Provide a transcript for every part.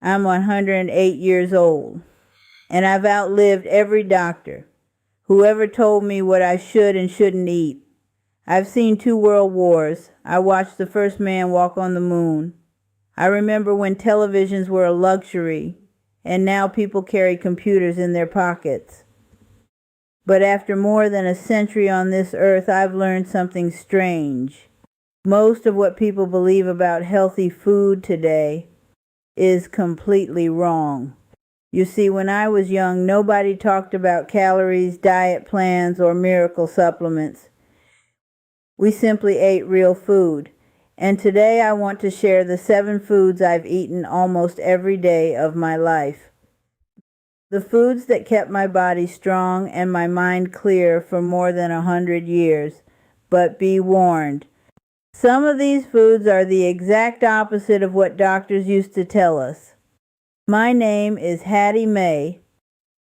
I'm 108 years old, and I've outlived every doctor, whoever told me what I should and shouldn't eat. I've seen 2 world wars. I watched the first man walk on the moon. I remember when televisions were a luxury, and now people carry computers in their pockets. But after more than a century on this earth, I've learned something strange. Most of what people believe about healthy food today is completely wrong. You see, when I was young, nobody talked about calories, diet plans, or miracle supplements. We simply ate real food. And today I want to share the 7 foods I've eaten almost every day of my life. The foods that kept my body strong and my mind clear for more than 100 years. But be warned, some of these foods are the exact opposite of what doctors used to tell us. My name is Hattie Mae.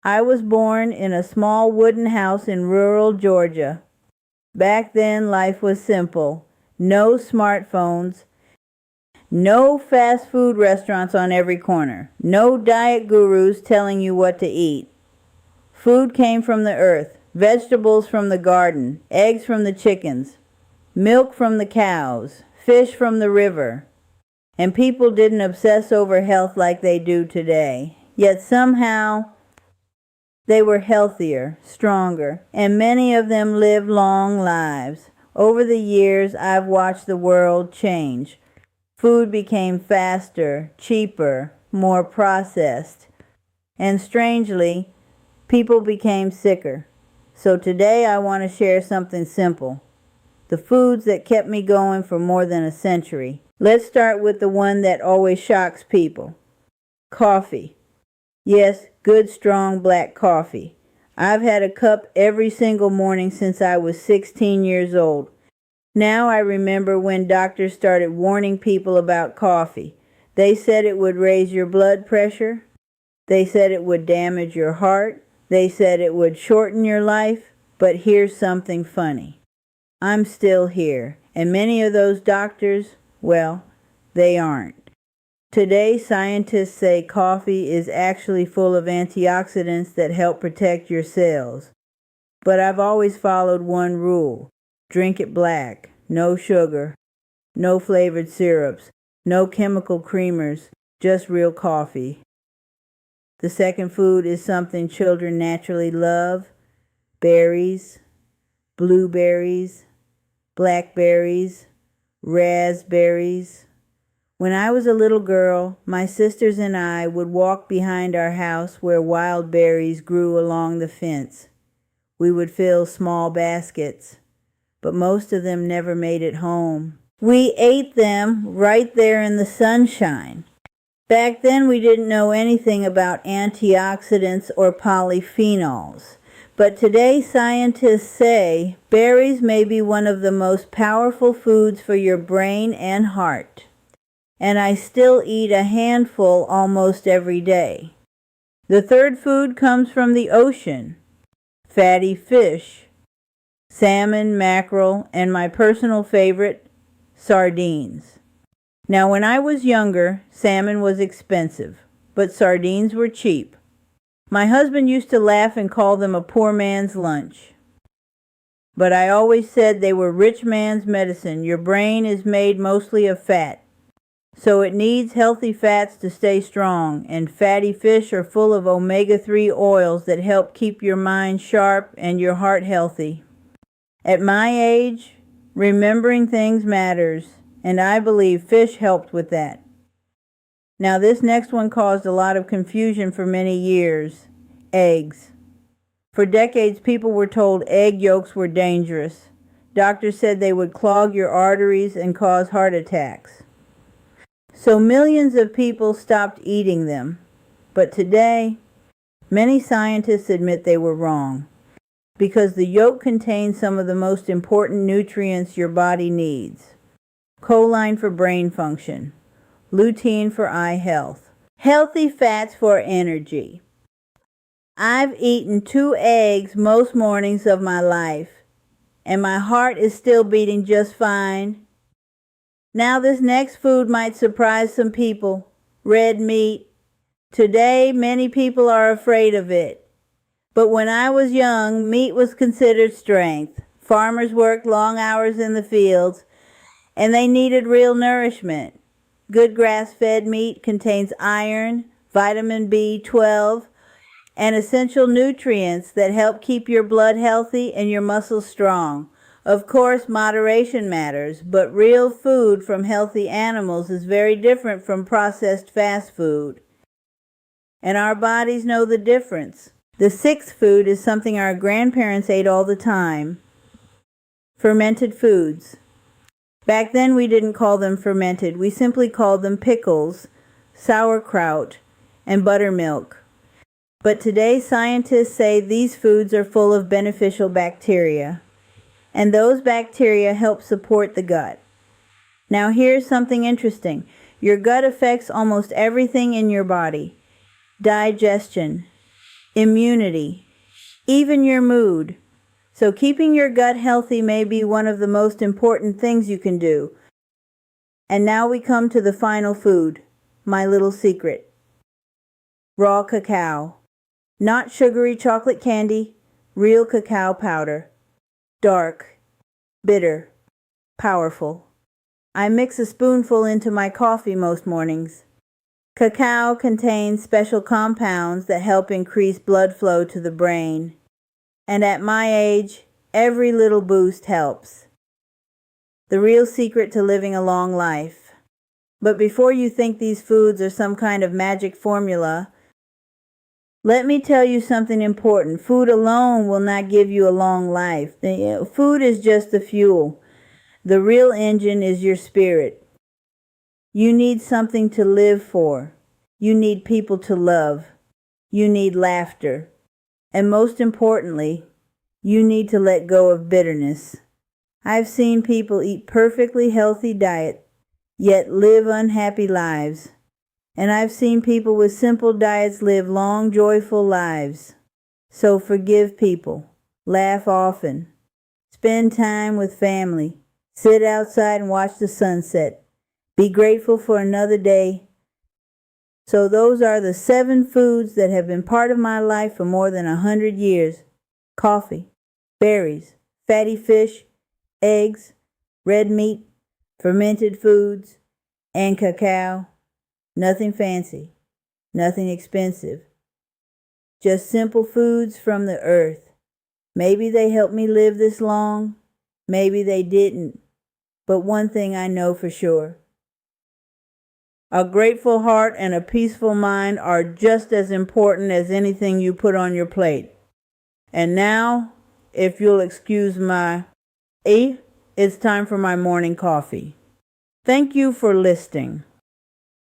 I was born in a small wooden house in rural Georgia. Back then, life was simple. No smartphones, no fast food restaurants on every corner, no diet gurus telling you what to eat. Food came from the earth, vegetables from the garden, eggs from the chickens, milk from the cows, fish from the river. And people didn't obsess over health like they do today. Yet somehow they were healthier, stronger, and many of them lived long lives. Over the years, I've watched the world change. Food became faster, cheaper, more processed. And strangely, people became sicker. So today I want to share something simple. The foods that kept me going for more than a century. Let's start with the one that always shocks people. Coffee. Yes, good strong black coffee. I've had a cup every single morning since I was 16 years old. Now I remember when doctors started warning people about coffee. They said it would raise your blood pressure. They said it would damage your heart. They said it would shorten your life. But here's something funny. I'm still here, and many of those doctors, well, they aren't. Today, scientists say coffee is actually full of antioxidants that help protect your cells. But I've always followed one rule. Drink it black, no sugar, no flavored syrups, no chemical creamers, just real coffee. The second food is something children naturally love. Berries, blueberries, blackberries, raspberries. When I was a little girl, my sisters and I would walk behind our house where wild berries grew along the fence. We would fill small baskets, but most of them never made it home. We ate them right there in the sunshine. Back then we didn't know anything about antioxidants or polyphenols. But today scientists say berries may be one of the most powerful foods for your brain and heart. And I still eat a handful almost every day. The third food comes from the ocean. Fatty fish, salmon, mackerel, and my personal favorite, sardines. Now when I was younger, salmon was expensive, but sardines were cheap. My husband used to laugh and call them a poor man's lunch. But I always said they were rich man's medicine. Your brain is made mostly of fat, so it needs healthy fats to stay strong, and fatty fish are full of omega-3 oils that help keep your mind sharp and your heart healthy. At my age, remembering things matters, and I believe fish helped with that. Now this next one caused a lot of confusion for many years. Eggs. For decades, people were told egg yolks were dangerous. Doctors said they would clog your arteries and cause heart attacks. So millions of people stopped eating them. But today, many scientists admit they were wrong, because the yolk contains some of the most important nutrients your body needs. Choline for brain function, lutein for eye health, healthy fats for energy. I've eaten 2 eggs most mornings of my life, and my heart is still beating just fine. Now this next food might surprise some people. Red meat, Today, many people are afraid of it. But when I was young, meat was considered strength. Farmers worked long hours in the fields, and they needed real nourishment. Good grass-fed meat contains iron, vitamin B12, and essential nutrients that help keep your blood healthy and your muscles strong. Of course, moderation matters, but real food from healthy animals is very different from processed fast food. And our bodies know the difference. The sixth food is something our grandparents ate all the time: fermented foods. Back then we didn't call them fermented. We simply called them pickles, sauerkraut, and buttermilk. But today scientists say these foods are full of beneficial bacteria, and those bacteria help support the gut. Now here's something interesting. Your gut affects almost everything in your body: digestion, immunity, even your mood. So keeping your gut healthy may be one of the most important things you can do. And now we come to the final food, my little secret: raw cacao. Not sugary chocolate candy, real cacao powder. Dark, bitter, powerful. I mix a spoonful into my coffee most mornings. Cacao contains special compounds that help increase blood flow to the brain. And at my age, every little boost helps. The real secret to living a long life. But before you think these foods are some kind of magic formula, let me tell you something important. Food alone will not give you a long life. Food is just the fuel. The real engine is your spirit. You need something to live for. You need people to love. You need laughter. And most importantly, you need to let go of bitterness. I've seen people eat perfectly healthy diet, yet live unhappy lives. And I've seen people with simple diets live long, joyful lives. So forgive people. Laugh often. Spend time with family. Sit outside and watch the sunset. Be grateful for another day. So those are the 7 foods that have been part of my life for more than 100 years. Coffee, berries, fatty fish, eggs, red meat, fermented foods, and cacao. Nothing fancy, nothing expensive. Just simple foods from the earth. Maybe they helped me live this long, maybe they didn't. But one thing I know for sure: a grateful heart and a peaceful mind are just as important as anything you put on your plate. And now, if you'll excuse it's time for my morning coffee. Thank you for listening.